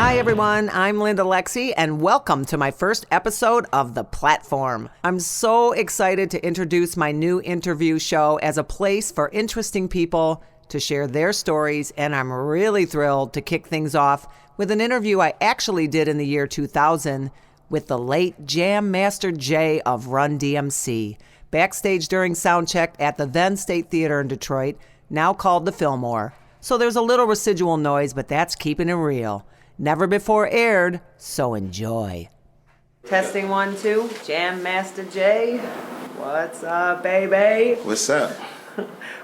Hi, everyone. I'm Linda Lexy, and welcome to my first episode of The Platform. I'm so excited to introduce my new interview show as a place for interesting people to share their stories, and I'm really thrilled to kick things off with an interview I actually did in the year 2000 with the late Jam Master Jay of Run DMC, backstage during soundcheck at the then State Theater in Detroit, now called the Fillmore. So there's a little residual noise, but that's keeping it real. Never before aired, so enjoy. Testing 1, 2, Jam Master Jay. What's up, baby? What's up?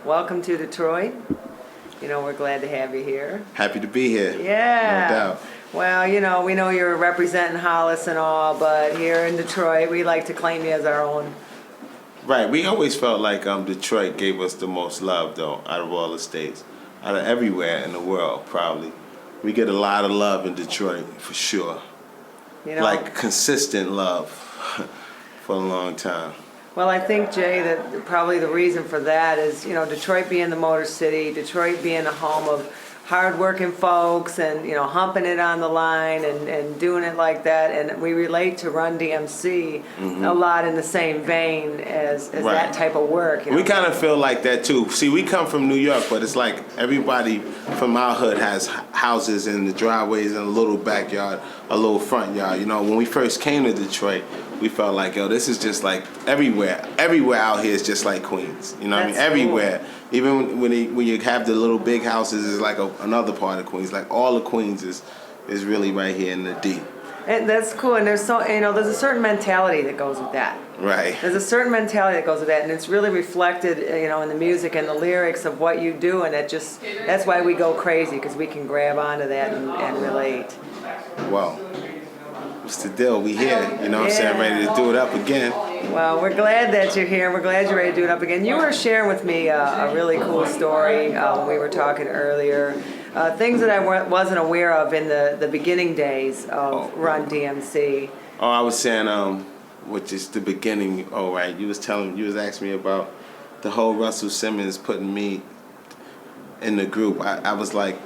Welcome to Detroit. You know, we're glad to have you here. Happy to be here. Yeah. No doubt. Well, you know, we know you're representing Hollis and all, but here in Detroit, we like to claim you as our own. Right. We always felt like Detroit gave us the most love, though, out of all the states. Out of everywhere in the world, probably. We get a lot of love in Detroit, for sure. You know, like consistent love for a long time. Well, I think, Jay, that probably the reason for that is, you know, Detroit being the Motor City, Detroit being a home of hard-working folks and, you know, humping it on the line and doing it like that. And we relate to Run DMC a lot in the same vein as Right. that type of work. You know? We kind of feel like that, too. See, we come from New York, but it's like everybody from our hood has houses in the driveways and a little backyard, a little front yard. You know, when we first came to Detroit, we felt like, yo, this is just like everywhere. Everywhere out here is just like Queens. You know what I mean? That's Everywhere. cool. Even when you have the little big houses, it's like another part of Queens. Like all of Queens is really right here in the D. And that's cool. And there's there's a certain mentality that goes with that. Right. There's a certain mentality that goes with that, and it's really reflected, you know, in the music and the lyrics of what you do, and that's why we go crazy, because we can grab onto that and relate. Well, what's the deal? We here, you know what I'm saying, ready to do it up again. Well, we're glad that you're here. We're glad you're ready to do it up again. You were sharing with me a really cool story when we were talking earlier. Things that I wasn't aware of in the beginning days of Run DMC. Oh, I was saying, which is the beginning. Oh, right. You was asking me about the whole Russell Simmons putting me in the group. I was like,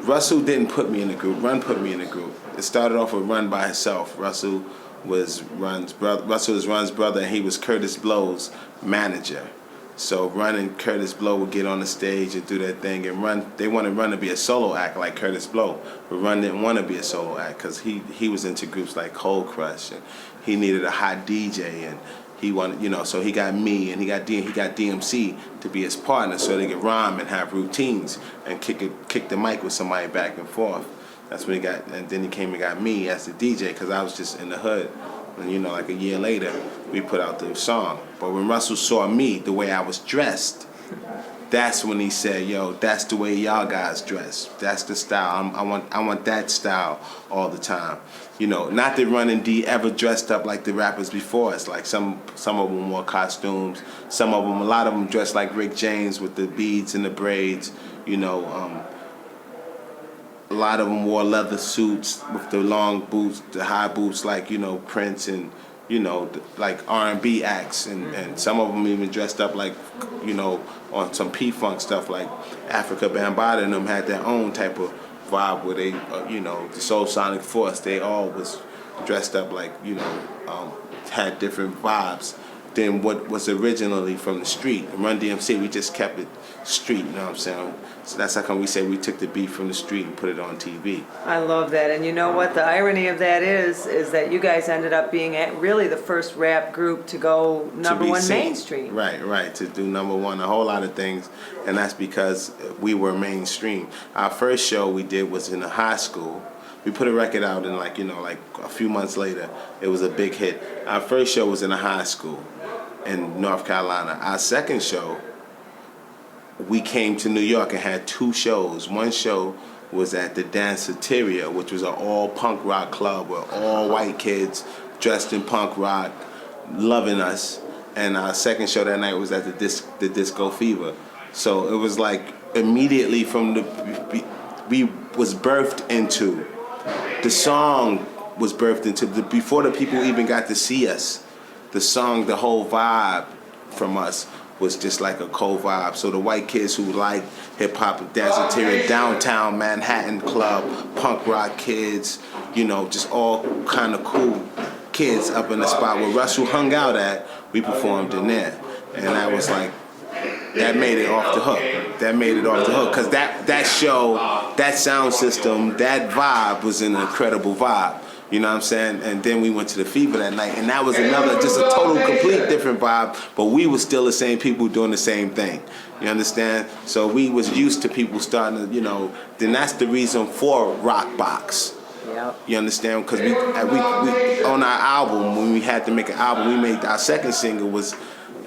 Russell didn't put me in the group. Run put me in the group. It started off with Run by himself. Russell was Run's brother, and he was Curtis Blow's manager. So Run and Curtis Blow would get on the stage and do their thing, and they wanted Run to be a solo act like Curtis Blow, but Run didn't want to be a solo act because he was into groups like Cold Crush, and he needed a hot DJ, and he wanted, you know, so he got me and he got DMC to be his partner so they could rhyme and have routines and kick the mic with somebody back and forth. That's when and then he came and got me as the DJ because I was just in the hood. And, you know, like a year later, we put out the song. But when Russell saw me, the way I was dressed, that's when he said, yo, that's the way y'all guys dress. That's the style. I want that style all the time. You know, not that Run and D ever dressed up like the rappers before us. Like some of them wore costumes. A lot of them dressed like Rick James with the beads and the braids. You know, a lot of them wore leather suits with the long boots, the high boots, like, you know, Prince and, you know, like R&B acts. And some of them even dressed up like, you know, on some P-Funk stuff, like Africa Bambaataa and them had their own type of vibe where they, you know, the Soul Sonic Force, they all was dressed up like, you know, had different vibes than what was originally from the street. And Run DMC, we just kept it street, you know what I'm saying? So that's how come we say we took the beat from the street and put it on TV. I love that. And you know what? The irony of that is that you guys ended up being really the first rap group to go number one mainstream. Right. To do number one, a whole lot of things. And that's because we were mainstream. Our first show we did was in a high school. We put a record out and like a few months later, it was a big hit. Our first show was in a high school in North Carolina. Our second show, we came to New York and had 2 shows. One show was at the Danceteria, which was an all-punk rock club where all white kids dressed in punk rock, loving us. And our second show that night was at the Disco Fever. So it was like immediately from we was birthed into, the song was birthed into, before the people even got to see us. The song, the whole vibe from us was just like a cold vibe. So the white kids who like hip hop and dance interior, downtown Manhattan club, punk rock kids, you know, just all kind of cool kids up in the spot where Russell hung out at, we performed in there. And that was like, that made it off the hook. That made it off the hook. Because that show, that sound system, that vibe was an incredible vibe. You know what I'm saying? And then we went to the Fever that night, and that was another, just a total, complete different vibe, but we were still the same people doing the same thing. You understand? So we was used to people starting to, you know, then that's the reason for Rock Box. Yep. You understand? Because we on our album, when we had to make an album, we made our second single was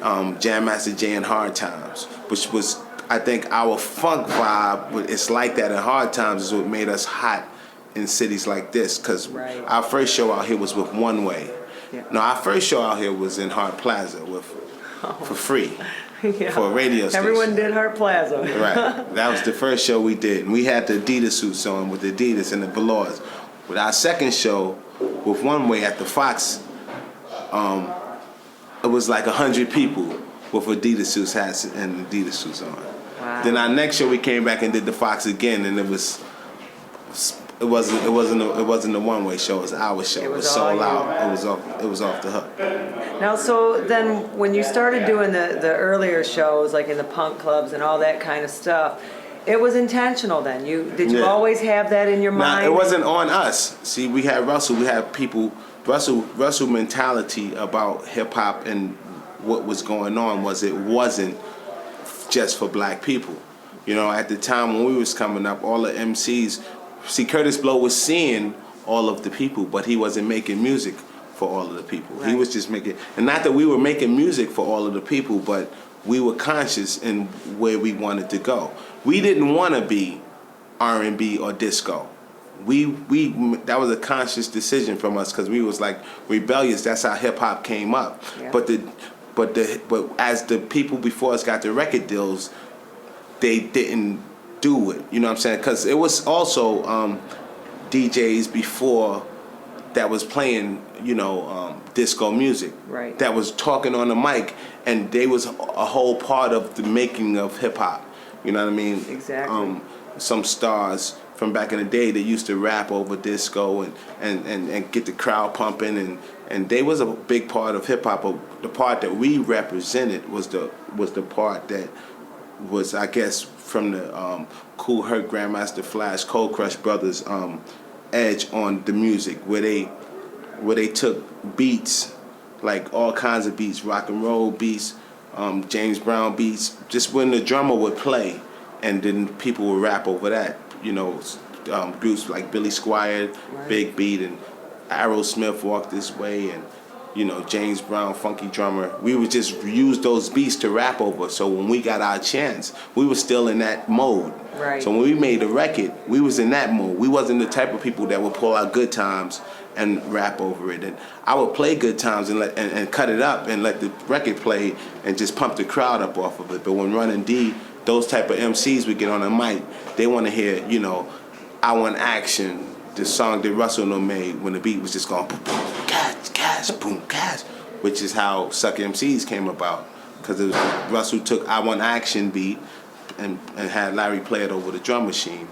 Jam Master Jay and Hard Times, which was, I think, our funk vibe. It's like that in Hard Times is what made us hot in cities like this, because our first show out here was with One Way. Yeah. No, our first show out here was in Hart Plaza for free for a radio station. Everyone did Hart Plaza. Right. That was the first show we did. And we had the Adidas suits on with the Adidas and the velours. With our second show with One Way at the Fox, it was like 100 people with Adidas suits, hats, and Adidas suits on. Wow. Then our next show we came back and did the Fox again, and it wasn't the One Way show. It was our show. It was sold out. It was off the hook. Now, so then when you started doing the earlier shows, like in the punk clubs and all that kind of stuff, it was intentional then. Did you always have that in your mind? It wasn't on us. See, we had Russell. We had people. Russell mentality about hip hop and what was going on was it wasn't just for black people. You know, at the time when we was coming up, all the MCs. See, Curtis Blow was seeing all of the people, but he wasn't making music for all of the people. Right. He was just making, and not that we were making music for all of the people, but we were conscious in where we wanted to go. We didn't want to be R&B or disco. That was a conscious decision from us because we was like rebellious. That's how hip hop came up. Yeah. But as the people before us got the record deals, they didn't do it, you know what I'm saying? Because it was also DJs before that was playing, you know, disco music. Right. That was talking on the mic, and they was a whole part of the making of hip hop. You know what I mean? Exactly. Some stars from back in the day that used to rap over disco and get the crowd pumping, and they was a big part of hip hop. But the part that we represented was the part that was, I guess, from the Kool Herc, Grandmaster Flash, Cold Crush Brothers edge on the music, where they took beats, like all kinds of beats, rock and roll beats, James Brown beats, just when the drummer would play, and then people would rap over that. You know, groups like Billy Squier, right. Big Beat, and Aerosmith, Walk This Way, and you know, James Brown, funky drummer. We would just use those beats to rap over. So when we got our chance, we were still in that mode. Right. So when we made the record, we was in that mode. We wasn't the type of people that would pull out Good Times and rap over it. And I would play Good Times and cut it up and let the record play and just pump the crowd up off of it. But when Run and D, those type of MCs would get on the mic, they want to hear, you know, I Want Action, the song that Russell made when the beat was just going boom, boom, cash, boom, cash, which is how Suck MCs came about. Because Russell took I Want Action beat and had Larry play it over the drum machine,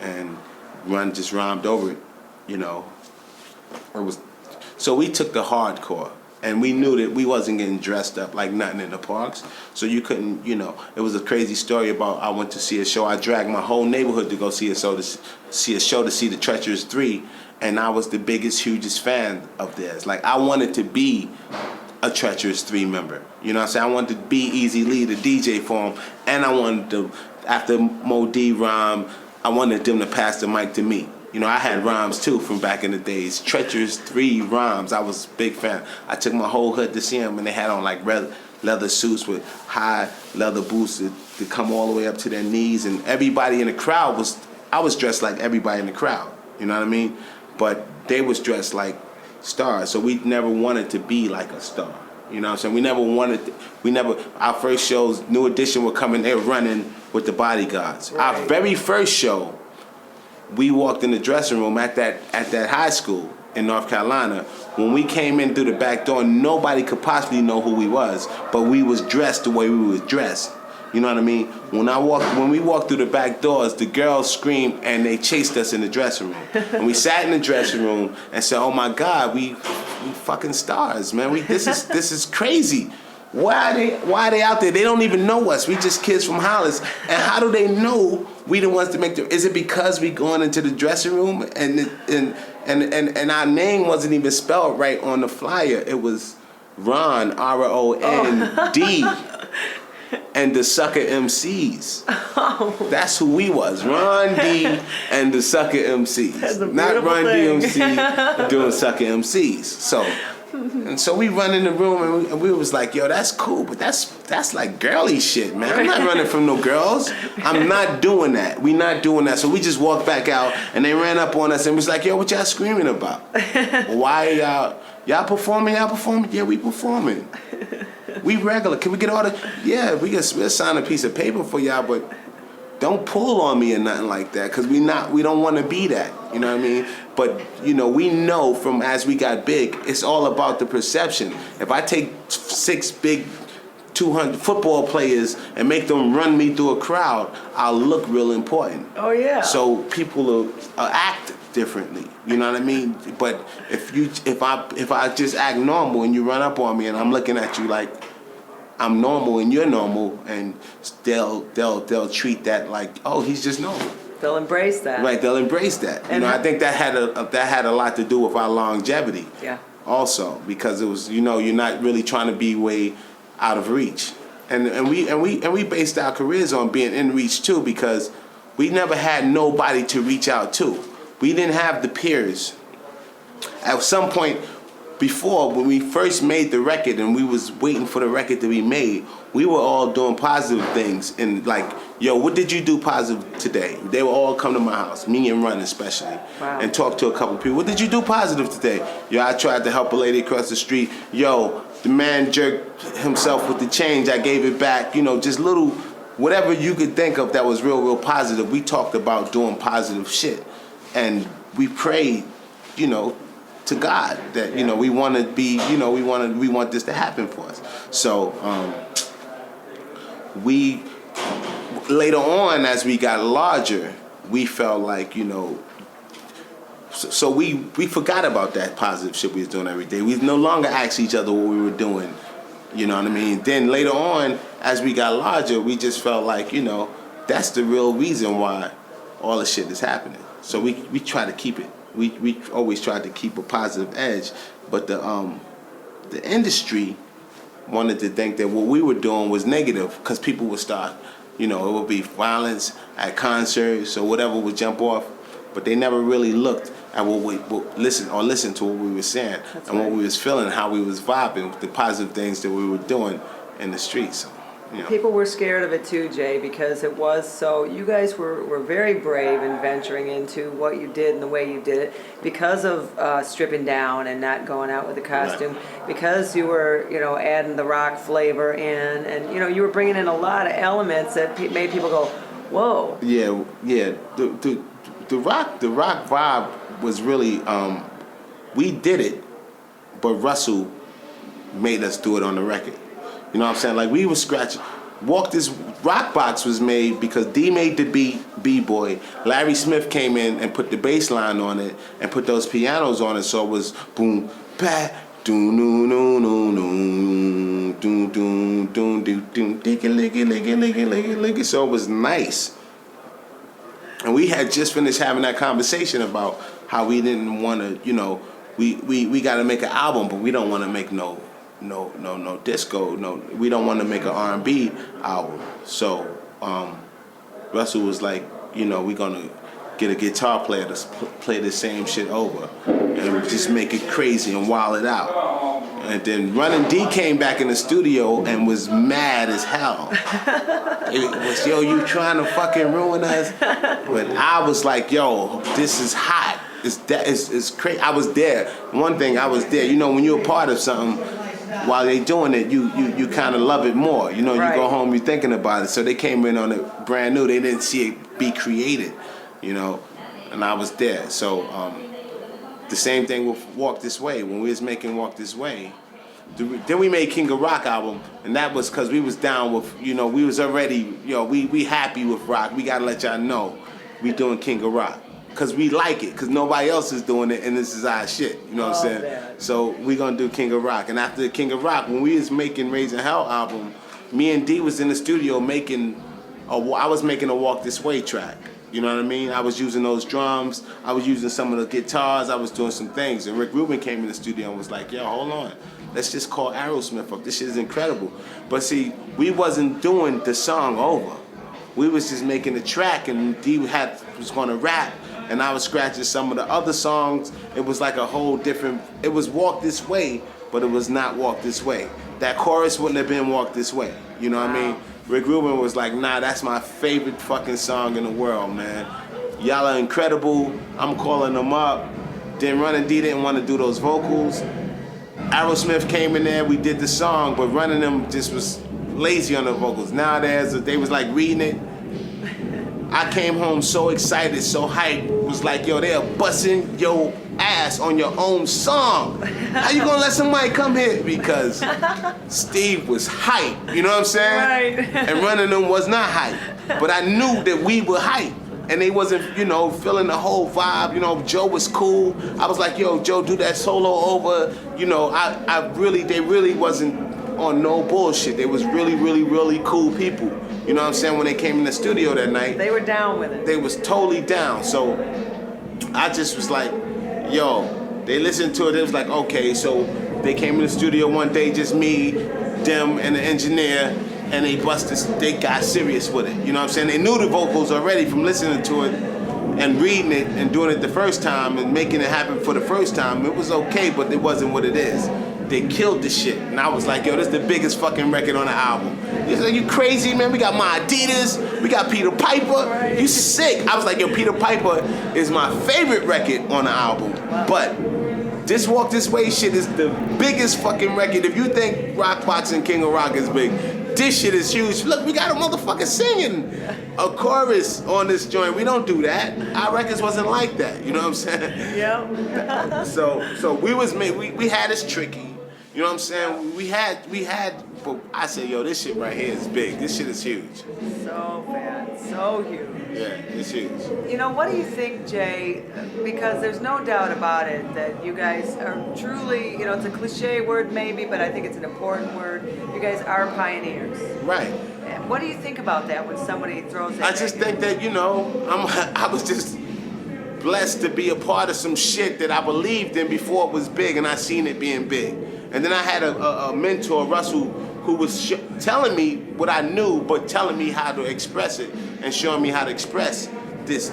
and Run just rhymed over it, you know. So we took the hardcore, and we knew that we wasn't getting dressed up like nothing in the parks. So you couldn't, you know, it was a crazy story about I went to see a show. I dragged my whole neighborhood to go see a show, to see the Treacherous 3, and I was the biggest, hugest fan of theirs. Like, I wanted to be a Treacherous 3 member. You know what I'm saying? I wanted to be Easy Lee, the DJ for them, and I wanted to, after Mo D rhyme, I wanted them to pass the mic to me. You know, I had rhymes too from back in the days. Treacherous 3 rhymes. I was a big fan. I took my whole hood to see them, and they had on like leather suits with high leather boots that come all the way up to their knees, and everybody in the crowd I was dressed like everybody in the crowd. You know what I mean? But they was dressed like stars, so we never wanted to be like a star. You know what I'm saying? Our first shows, New Edition would come in, they were running with the bodyguards. Right. Our very first show, we walked in the dressing room at that high school, in North Carolina. When we came in through the back door, nobody could possibly know who we was, but we was dressed the way we was dressed. You know what I mean? When we walked through the back doors, the girls screamed and they chased us in the dressing room. And we sat in the dressing room and said, "Oh my God, we fucking stars, man. This is crazy. Why are they out there? They don't even know us. We just kids from Hollis. And how do they know we the ones to make the? Is it because we going into the dressing room and our name wasn't even spelled right on the flyer? It was Ron, ROND, and the Sucker MCs. Oh. That's who we was, Ron D and the Sucker MCs. That's a not beautiful Ron thing. DMC doing Sucker MCs. So we run in the room and we was like, yo, that's cool, but that's like girly shit, man. I'm not running from no girls. I'm not doing that. We not doing that. So we just walked back out and they ran up on us and was like, yo, what y'all screaming about? Why y'all performing? Y'all performing? Yeah, we performing. We regular. Can we get all the? Yeah, we'll sign a piece of paper for y'all, but don't pull on me or nothing like that, because we don't want to be that. You know what I mean? But we know from as we got big, it's all about the perception. If I take 6 big 200 football players and make them run me through a crowd, I'll look real important. Oh yeah. So people will act differently. You know what I mean? But if I just act normal and you run up on me and I'm looking at you like I'm normal and you're normal, and they'll treat that like, oh, he's just normal. They'll embrace that. Right, they'll embrace that. I think that had a lot to do with our longevity. Yeah. Also, because it was, you're not really trying to be way out of reach, and we based our careers on being in reach too, because we never had nobody to reach out to. We didn't have the peers. At some point before, when we first made the record and we was waiting for the record to be made, we were all doing positive things and like, yo, what did you do positive today? They would all come to my house, me and Run especially, wow, and talk to a couple people. What did you do positive today? Yo, I tried to help a lady across the street. Yo, the man jerked himself with the change. I gave it back. Just little, whatever you could think of that was real, real positive. We talked about doing positive shit. And we prayed, to God that, we want to be, we want this to happen for us. So, we later on, as we got larger, we felt like, so we forgot about that positive shit we was doing every day. We no longer asked each other what we were doing. You know what I mean? Then later on, as we got larger, we just felt like, that's the real reason why all this shit is happening. So we try to keep it. We always tried to keep a positive edge, but the industry wanted to think that what we were doing was negative, because people would start, it would be violence at concerts or whatever would jump off, but they never really looked at what we listened to what we were saying. That's and right. What we was feeling, how we was vibing, the positive things that we were doing in the streets. People were scared of it too, Jay, because it was so. You guys were very brave in venturing into what you did and the way you did it, because of stripping down and not going out with a costume, right, because you were, adding the rock flavor in, and you were bringing in a lot of elements that made people go, whoa. Yeah. The rock vibe was really, we did it, but Russell made us do it on the record. You know what I'm saying? Like, we were scratching. This rock box was made because D made the beat, B-boy. Larry Smith came in and put the bass line on it and put those pianos on it, so it was boom, pat, doom, no, no, no, no, doom, doom, doom, doom, doom, licky, licky, licky, licky, licky, licky. So it was nice. And we had just finished having that conversation about how we didn't want to, we got to make an album, but we don't want to make no disco. No, we don't want to make an R&B album. So Russell was like, we're gonna get a guitar player to play the same shit over and just make it crazy and wild it out. And then Running D came back in the studio and was mad as hell. It was, yo, you trying to fucking ruin us? But I was like, yo, this is hot. It's crazy. I was there. One thing, I was there. When you're a part of something, while they doing it, you kind of love it more. Right. You go home, you're thinking about it. So they came in on it brand new. They didn't see it be created, and I was there. So The same thing with Walk This Way. When we was making Walk This Way, then we made King of Rock album, and that was because we was down with, we was already, we happy with rock. We gotta let y'all know we doing King of Rock. Because we like it, because nobody else is doing it, and this is our shit. You know what I'm saying? Man. So we gonna do King of Rock. And after King of Rock, when we was making Raising Hell album, me and D was in the studio I was making a Walk This Way track. You know what I mean? I was using those drums. I was using some of the guitars. I was doing some things. And Rick Rubin came in the studio and was like, yo, hold on. Let's just call Aerosmith up. This shit is incredible. But see, we wasn't doing the song over. We was just making a track, and D was gonna rap, and I was scratching some of the other songs. It was like a whole different, it was Walk This Way, but it was not Walk This Way. That chorus wouldn't have been Walk This Way. You know what I mean? Rick Rubin was like, nah, that's my favorite fucking song in the world, man. Y'all are incredible. I'm calling them up. Then Running D didn't want to do those vocals. Aerosmith came in there, we did the song, but Running them just was lazy on the vocals. Nowadays, they was like reading it. I came home so excited, so hyped. Was like, yo, they're busting your ass on your own song. How you gonna let somebody come here? Because Steve was hype, you know what I'm saying? Right. And Running them was not hype. But I knew that we were hype. And they wasn't, feeling the whole vibe. Joe was cool. I was like, yo, Joe, do that solo over. They really wasn't on no bullshit. They was really, really, really cool people. You know what I'm saying? When they came in the studio that night, They were down with it. they was totally down. So I just was like, yo, they listened to it. It was like, okay. So they came in the studio one day, just me, them, and the engineer, and they got serious with it. You know what I'm saying? They knew the vocals already from listening to it and reading it and doing it the first time and making it happen for the first time. It was okay, but it wasn't what it is. They killed the shit. And I was like, yo, this is the biggest fucking record on the album. He's like, you crazy, man? We got my Adidas. We got Peter Piper. Right. You sick. I was like, yo, Peter Piper is my favorite record on the album. Wow. But this Walk This Way shit is the biggest fucking record. If you think Rock Boxing King of Rock is big, this shit is huge. Look, we got a motherfucker singing a chorus on this joint. We don't do that. Our records wasn't like that. You know what I'm saying? Yep. So we had this tricky. You know what I'm saying? We had, but I said, yo, this shit right here is big. This shit is huge. So bad. So huge. Yeah, it's huge. What do you think, Jay? Because there's no doubt about it that you guys are truly, it's a cliche word maybe, but I think it's an important word. You guys are pioneers. Right. And what do you think about that when somebody throws that? I just think that, I was just blessed to be a part of some shit that I believed in before it was big, and I seen it being big. And then I had a mentor, Russell, who was telling me what I knew, but telling me how to express it and showing me how to express this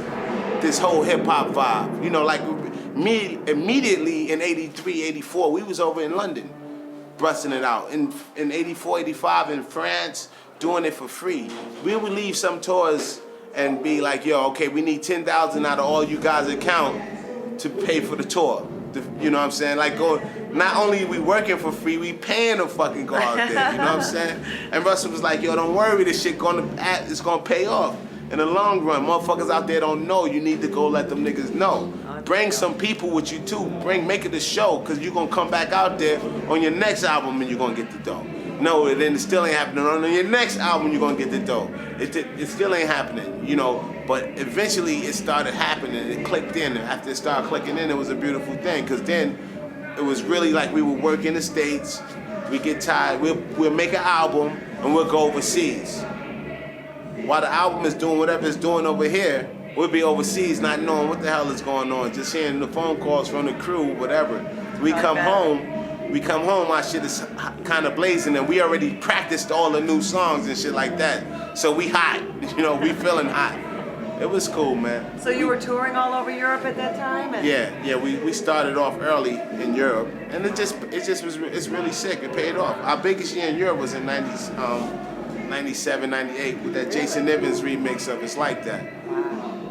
whole hip hop vibe. Like me immediately in 83, 84, we was over in London, busting it out. In 84, 85 in France, doing it for free. We would leave some tours and be like, yo, okay, we need 10,000 out of all you guys' account to pay for the tour. You know what I'm saying? Like, not only we working for free, we paying to fucking go out there. You know what I'm saying? And Russell was like, yo, don't worry, this shit it's gonna pay off in the long run. Motherfuckers out there don't know. You need to go let them niggas know. Bring some people with you too. Make it a show, cause you're gonna come back out there on your next album and you're gonna get the dough. No, then it still ain't happening. On your next album, you're gonna get the dough. It still ain't happening, But eventually, it started happening. It clicked in. After it started clicking in, it was a beautiful thing. Cause then, it was really like we would work in the States. We get tired. We'll make an album and we'll go overseas. While the album is doing whatever it's doing over here, we'll be overseas, not knowing what the hell is going on. Just hearing the phone calls from the crew, whatever. We come home, our shit is kind of blazing, and we already practiced all the new songs and shit like that. So we hot, we feeling hot. It was cool, man. So you were touring all over Europe at that time? Yeah. We started off early in Europe, and it's really sick. It paid off. Our biggest year in Europe was in 97, 98 with that Jason Evans remix of It's Like That.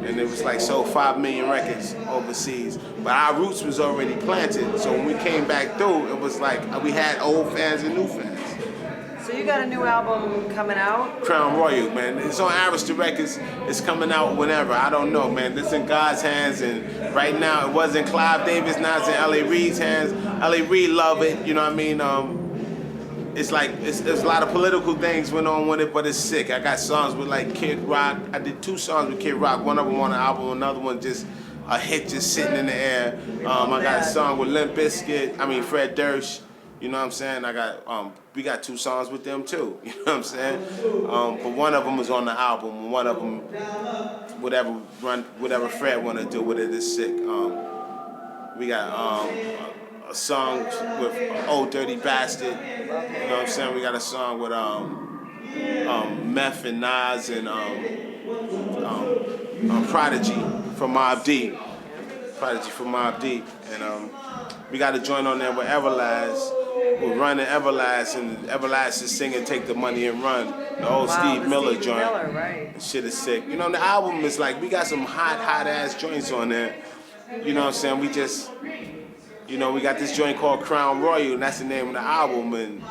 And it was like sold 5 million records overseas. But our roots was already planted. So when we came back through, it was like we had old fans and new fans. So So you got a new album coming out? Crown Royal, man. It's on Arista Records. It's coming out whenever. I don't know, man. This in God's hands, and right now it was in Clive Davis, now it's in L.A. Reid's hands. L.A. Reid love it, you know what I mean? It's like, it's a lot of political things went on with it, but it's sick. I got songs with like Kid Rock. I did 2 songs with Kid Rock. One of them on the album, another one just a hit just sitting in the air. I got a song with Limp Bizkit, Fred Durst. You know what I'm saying? We got 2 songs with them too. You know what I'm saying? But one of them was on the album, and one of them, whatever Fred want to do with it is sick. We got a song with Old Dirty Bastard. You know what I'm saying? We got a song with Meth and Nas and Prodigy from Mobb Deep. And we got a joint on there with Everlast. We're running Everlast, and Everlast is singing "Take the Money and Run." The old Steve Miller joint. Miller, right? Shit is sick. You know, the album is like, we got some hot ass joints on there. You know what I'm saying? We just, we got this joint called Crown Royal, and that's the name of the album. And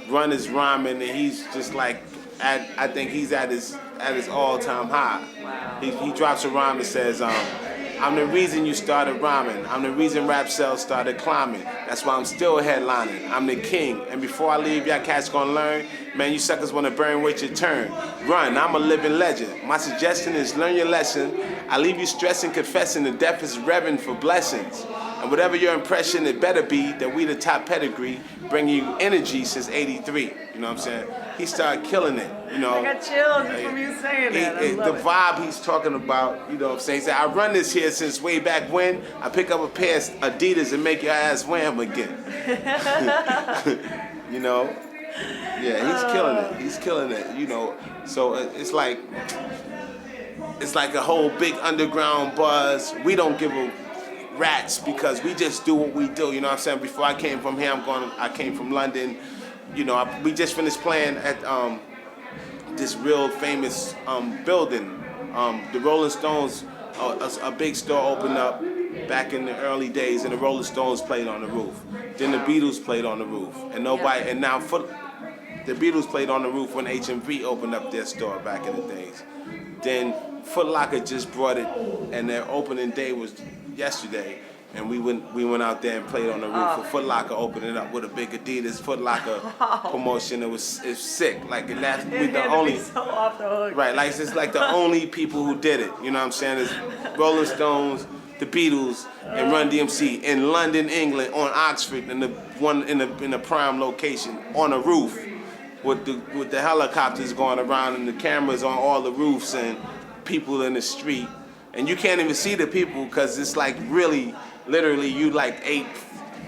Run is rhyming, and he's just like, I think he's at his all-time high. Wow. He drops a rhyme that says, I'm the reason you started rhyming. I'm the reason rap sales started climbing. That's why I'm still headlining. I'm the king. And before I leave, y'all cats gonna learn. Man, you suckers wanna burn, wait your turn. Run, I'm a living legend. My suggestion is learn your lesson. I leave you stressing, confessing the death is revving for blessings. And whatever your impression, it better be that we the top pedigree, bringing you energy since '83. You know what I'm saying? He started killing it, I got chills just from you saying that. The vibe he's talking about, you know what I'm saying? He said, I run this here since way back when. I pick up a pair of Adidas and make your ass wham again. Yeah, he's killing it. So it's like a whole big underground buzz. We don't give a rats because we just do what we do. You know what I'm saying? Before I came from here, I came from London. We just finished playing at this real famous building. The Rolling Stones, a big store opened up back in the early days, and the Rolling Stones played on the roof. Then the Beatles played on the roof, and now the Beatles played on the roof when HMV opened up their store back in the days. Then Foot Locker just brought it, and their opening day was yesterday. And we went out there and played on the roof for Foot Locker, opening up with a big Adidas Foot Locker promotion. It's sick. Like, and that's we the only so off the hook. Right, like it's like the only people who did it. You know what I'm saying? It's Rolling Stones, the Beatles, and Run DMC in London, England, on Oxford, in the prime location on a roof, with the helicopters going around and the cameras on all the roofs and people in the street, and you can't even see the people because it's like really. Literally, you like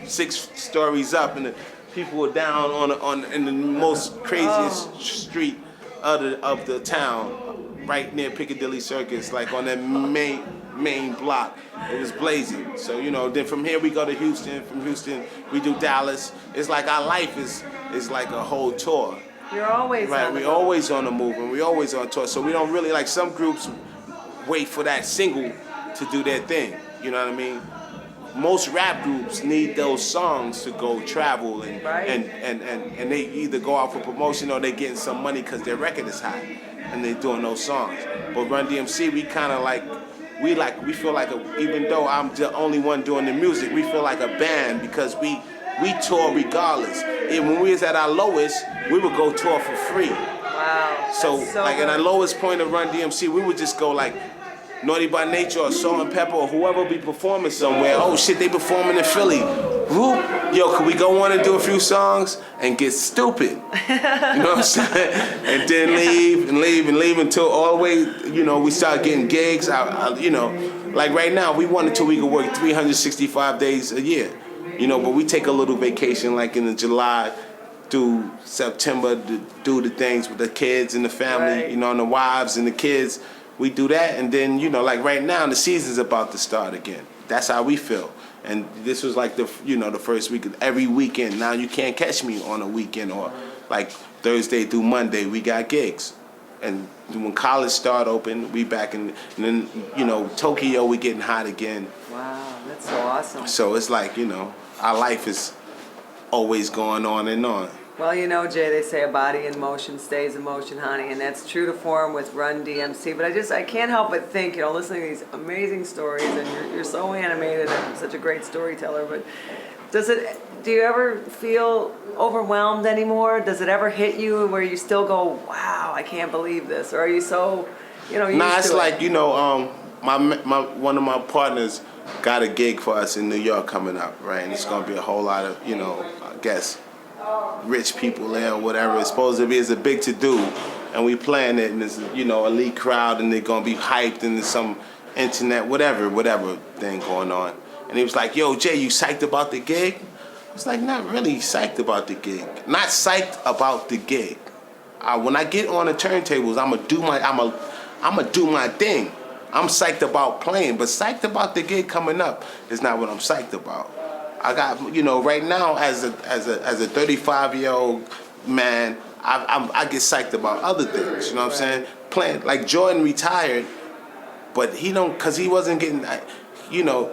6 stories up, and the people are down in the most craziest street of the town, right near Piccadilly Circus, like on that main block. It was blazing. So then from here we go to Houston. From Houston we do Dallas. It's like our life is like a whole tour. You're always right. We're always on the move, and we're always on tour. So we don't really like some groups wait for that single to do their thing. You know what I mean? Most rap groups need those songs to go travel and they either go out for promotion or they getting some money because their record is hot and they doing those songs. But Run DMC, we kind of we feel like even though I'm the only one doing the music, we feel like a band because we tour regardless. And when we was at our lowest, we would go tour for free. Wow. So like at our lowest point of Run DMC, we would just go like Naughty by Nature or Salt and Pepper or whoever be performing somewhere. Oh shit, they performing in Philly. Whoop. Yo, could we go on and do a few songs and get stupid? You know what I'm saying? And then leave until all the way, we start getting gigs. Like right now, we want until we can work 365 days a year. But we take a little vacation like in the July through September to do the things with the kids and the family, right. And the wives and the kids. We do that, and then, like right now, the season's about to start again. That's how we feel. And this was like the first week of every weekend. Now you can't catch me on a weekend or like Thursday through Monday, we got gigs. And when college start open, we back in, and then, Tokyo, we getting hot again. Wow, that's so awesome. So it's like, our life is always going on and on. Well, you know, Jay, they say a body in motion stays in motion, honey, and that's true to form with Run DMC. But I can't help but think, you know, listening to these amazing stories, and you're so animated and such a great storyteller. But do you ever feel overwhelmed anymore? Does it ever hit you where you still go, wow, I can't believe this? Or are you so, you know, used Nah, it's to like, it? you know, my one of my partners got a gig for us in New York coming up, right? And it's gonna be a whole lot of, you know, I guess, rich people there or whatever. It's supposed to be, it's a big to do, and we playing it, and it's, you know, elite crowd, and they're gonna be hyped, and there's some internet whatever thing going on. And he was like, "Yo, Jay, you psyched about the gig?" I was like, "Not really psyched about the gig. Not psyched about the gig. When I get on the turntables, I'ma do my thing. I'm psyched about playing, but psyched about the gig coming up is not what I'm psyched about. I got, you know, right now as a 35-year-old man, I get psyched about other things. You know what I'm saying? Playing like Jordan retired, but he don't, cause he wasn't getting, you know,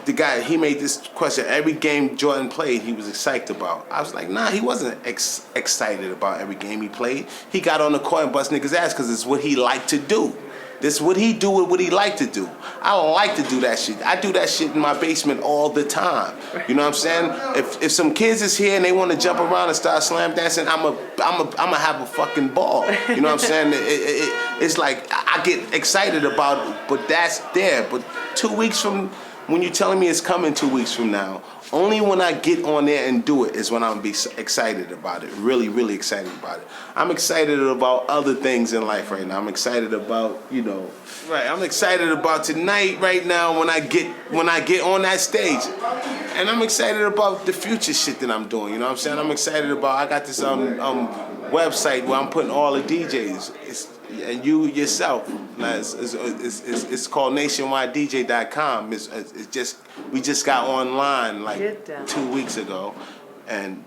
the guy, he made this question, every game Jordan played, he was psyched about. I was like, nah, he wasn't excited about every game he played. He got on the court and bust niggas' ass because it's what he liked to do. This is what he do with what he liked to do. I don't like to do that shit. I do that shit in my basement all the time. You know what I'm saying? If some kids is here and they want to jump around and start slam dancing, I'ma have a fucking ball. You know what I'm saying? It's like I get excited about it, but that's there. But 2 weeks from when you're telling me it's coming 2 weeks from now, only when I get on there and do it is when I'm gonna be excited about it. Really, really excited about it. I'm excited about other things in life right now. I'm excited about, you know, I'm excited about tonight right now when I get on that stage. And I'm excited about the future shit that I'm doing, you know what I'm saying? I'm excited about, I got this website where I'm putting all the DJs. And you yourself, it's called nationwidedj.com. We just got online like 2 weeks ago,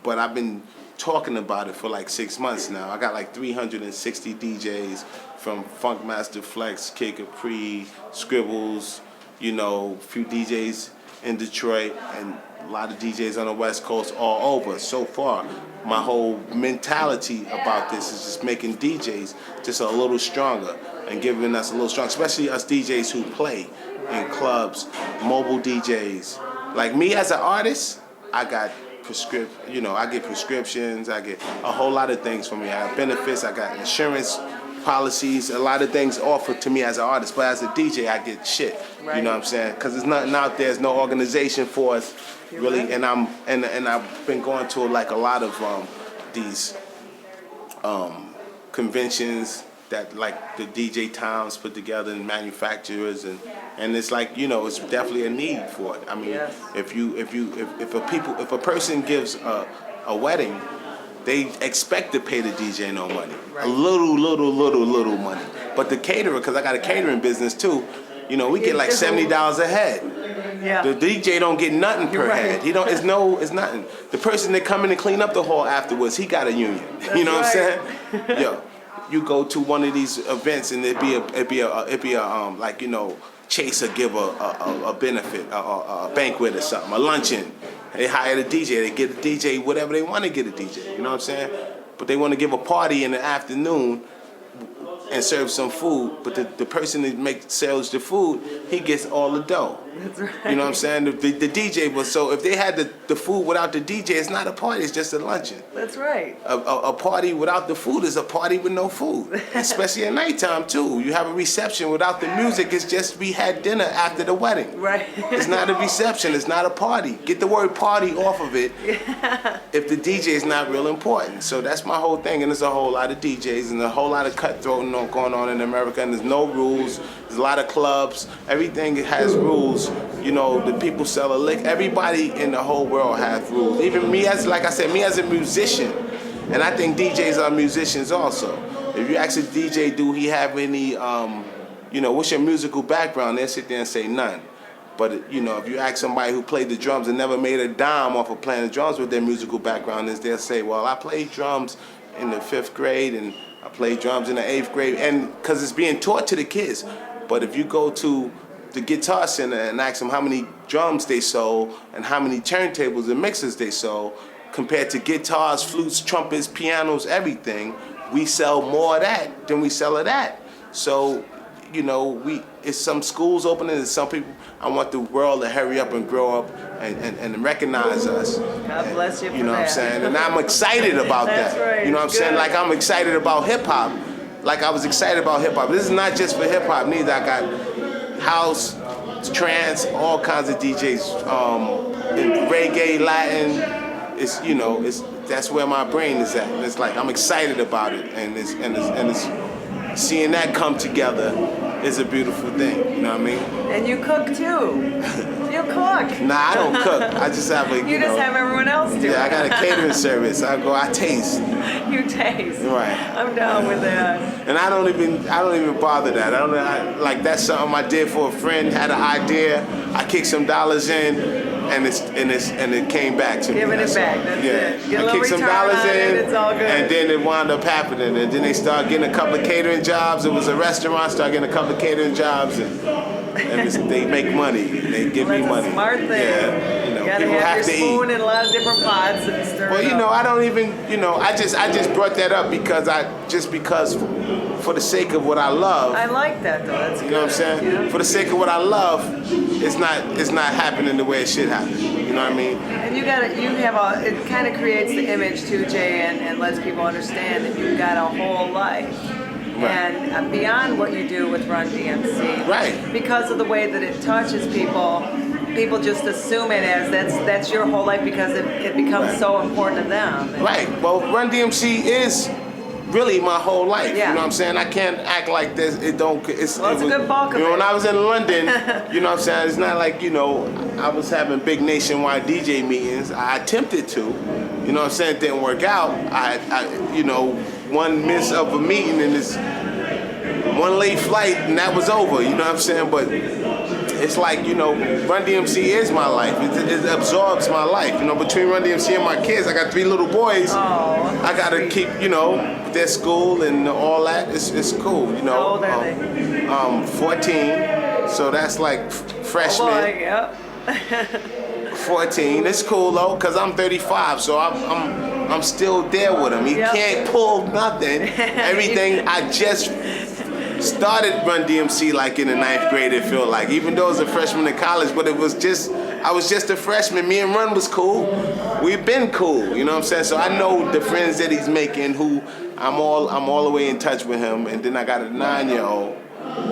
but I've been talking about it for like 6 months now. I got like 360 DJs from Funkmaster Flex, Kid Capri, Scribbles, you know, a few DJs in Detroit, and a lot of DJs on the West Coast all over. So far, my whole mentality about this is just making DJs just a little stronger and giving us a little stronger, especially us DJs who play in clubs, mobile DJs. Like me as an artist, I got I get prescriptions, I get a whole lot of things from me. I have benefits, I got insurance policies, a lot of things offered to me as an artist, but as a DJ, I get shit. Right. You know what I'm saying? Because there's nothing out there, there's no organization for us, really. Right. And I've been going to like a lot of these conventions that like the DJ towns put together and manufacturers, and it's like, you know, it's definitely a need for it. I mean, yes. If a person gives a wedding, they expect to pay the DJ no money. Right. A little money. But the caterer, because I got a catering business too, you know, we get like $70 a head. Yeah. The DJ don't get nothing per head. He don't. It's nothing. The person that come in and clean up the hall afterwards, he got a union. That's you know what I'm saying? Yo, you go to one of these events and it'd be a like, you know, Chase or give a benefit, a banquet or something, a luncheon. They hire the DJ. They get a DJ whatever they want to get a DJ. You know what I'm saying? But they want to give a party in the afternoon and serve some food. But the person that sells the food, he gets all the dough. That's right. You know what I'm saying? The DJ was, so if they had the food without the DJ, it's not a party, it's just a luncheon. That's right. A party without the food is a party with no food. Especially at nighttime too. You have a reception without the music, it's just we had dinner after the wedding. Right. It's not a reception, it's not a party. Get the word party off of it. Yeah. If the DJ is not real important. So that's my whole thing, and there's a whole lot of DJs and a whole lot of cutthroat going on in America, and there's no rules. There's a lot of clubs. Everything has rules. You know, the people sell a lick. Everybody in the whole world has rules. Even me as a musician, and I think DJs are musicians also. If you ask a DJ, do he have any, you know, what's your musical background? They'll sit there and say none. But, you know, if you ask somebody who played the drums and never made a dime off of playing the drums, what their musical background is, they'll say, well, I played drums in the 5th grade and I played drums in the 8th grade, and because it's being taught to the kids. But if you go to the Guitar Center and ask them how many drums they sold and how many turntables and mixers they sold, compared to guitars, flutes, trumpets, pianos, everything, we sell more of that than we sell of that. So, you know, it's some schools opening, and some people. I want the world to hurry up and grow up and recognize us. God bless you for You know that. what I'm saying? And I'm excited about That's that. right. You know what I'm saying? Good. Like I'm excited about hip hop. Like I was excited about hip hop. This is not just for hip hop neither. I got house, trance, all kinds of DJs. And reggae, Latin. It's you know, that's where my brain is at. And it's like I'm excited about it, and it's seeing that come together is a beautiful thing. You know what I mean? And you cook too. You cook. Nah, I don't cook. I just have a You just have everyone else do it. Yeah, I got a catering service. I taste. You taste. Right. I'm down with that. And I don't even bother that. Like that's something I did for a friend. Had an idea. I kicked some dollars in, and it came back to me. Giving it back. That's it. Get a little return on it. It's all good. And then it wound up happening. And then they started getting a couple of catering jobs. It was a restaurant. Started getting a couple of catering jobs, and they make money. They give me money. That's a smart thing. Yeah. You know, You gotta people have your to spoon eat. in a lot of different pots and stir Well, it you know, up. I don't even, you know, I just brought that up because for the sake of what I love. I like that though. That's You know what I'm saying? Yeah. For the sake of what I love, it's not happening the way it should happen. You know what I mean? And it kind of creates the image too, Jay, and lets people understand that you've got a whole life. Right. And beyond what you do with Run DMC, Right. because of the way that it touches people just assume it as that's your whole life because it becomes Right. so important to them. Right. Well, Run DMC is really my whole life. Yeah. You know what I'm saying? I can't act like this. Well, it's a good bulk of You know, when it. I was in London, you know what I'm saying? It's not like, you know, I was having big nationwide DJ meetings. I attempted to. You know what I'm saying? It didn't work out. I you know, one miss of a meeting and this one late flight and that was over. You know what I'm saying? But it's like, you know, Run DMC is my life. It absorbs my life. You know, between Run DMC and my kids, I got 3 little boys. Oh, I gotta sweet. keep, you know, their school and all that. It's cool, you know. How old are they? 14. So that's like freshman. Oh boy, yep. 14. It's cool though, cause I'm 35, so I'm still there with him. He Yep. can't pull nothing. Everything I just started Run DMC like in the 9th grade. It felt like, even though I was a freshman in college, but I was just a freshman. Me and Run was cool. We've been cool, you know what I'm saying? So I know the friends that he's making. Who I'm all the way in touch with him. And then I got a 9-year-old.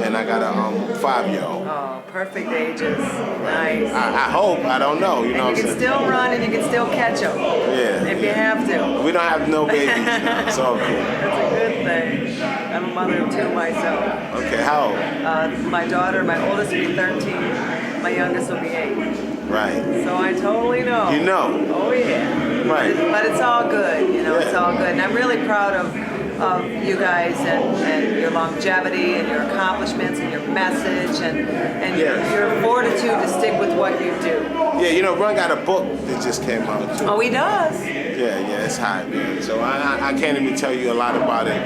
And I got a 5-year-old. Oh, perfect ages. Nice. I hope. I don't know. You know And you what can I'm saying? still run and you can still catch them. Yeah. If you have to. We don't have no babies now. It's all cool. That's a good thing. I'm a mother of 2 myself. Okay, how old? My daughter, my oldest will be 13. My youngest will be 8. Right. So I totally know. You know. Oh yeah. Right. But it's all good, you know, it's Yeah. all good. And I'm really proud of you guys and your longevity and your accomplishments and your message and Yes. your fortitude to stick with what you do. Yeah, you know, Run got a book that just came out too. Oh, he does. Yeah, it's hot, man. So I can't even tell you a lot about it.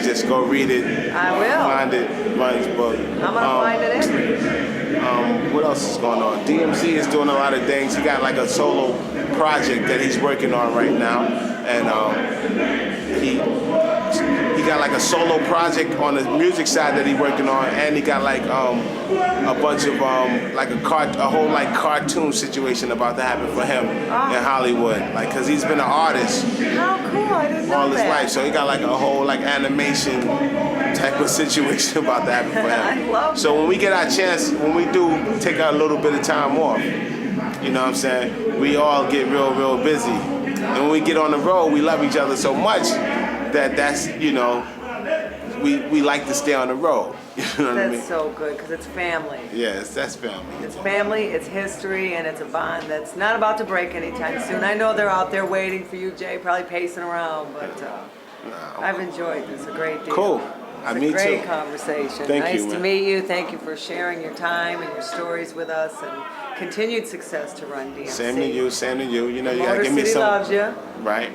Just go read it. I will. Find it, Run's book. I'm gonna find it in. What else is going on? DMC is doing a lot of things. He got like a solo project that he's working on right now, and he got like a solo project on the music side that he's working on, and he got like a bunch of like a whole like cartoon situation about to happen for him in Hollywood, like because he's been an artist How cool! I didn't know all his that. life, so he got like a whole like animation type of situation about to happen for him. I love So when we get our chance, when we do take a little bit of time off, you know what I'm saying, we all get real busy. And when we get on the road, we love each other so much that's, you know, we like to stay on the road. You know what I mean? That's so good because it's family. Yes, that's family. It's family, it's history, and it's a bond that's not about to break anytime soon. I know they're out there waiting for you, Jay, probably pacing around, but I've enjoyed this a great deal. Cool. It's Me a great too. conversation. Thank nice you, to man. meet you. Thank you for sharing your time and your stories with us, and continued success to Run DMC. Same to you. You know, you gotta Motor give me City some. loves you. Right.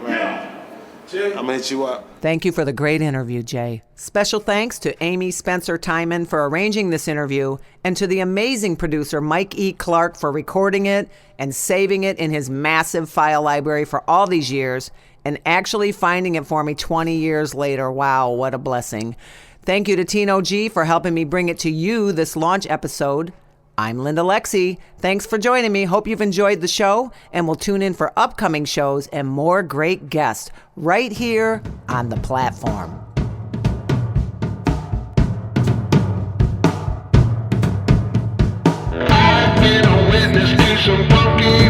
I'm gonna hit you up. Thank you for the great interview, Jay. Special thanks to Amy Spencer Timon for arranging this interview, and to the amazing producer Mike E. Clark for recording it and saving it in his massive file library for all these years, and actually finding it for me 20 years later. Wow, what a blessing. Thank you to Tino G for helping me bring it to you this launch episode. I'm Linda Lexy. Thanks for joining me. Hope you've enjoyed the show, and we'll tune in for upcoming shows and more great guests right here on the platform. I've been a witness to some funky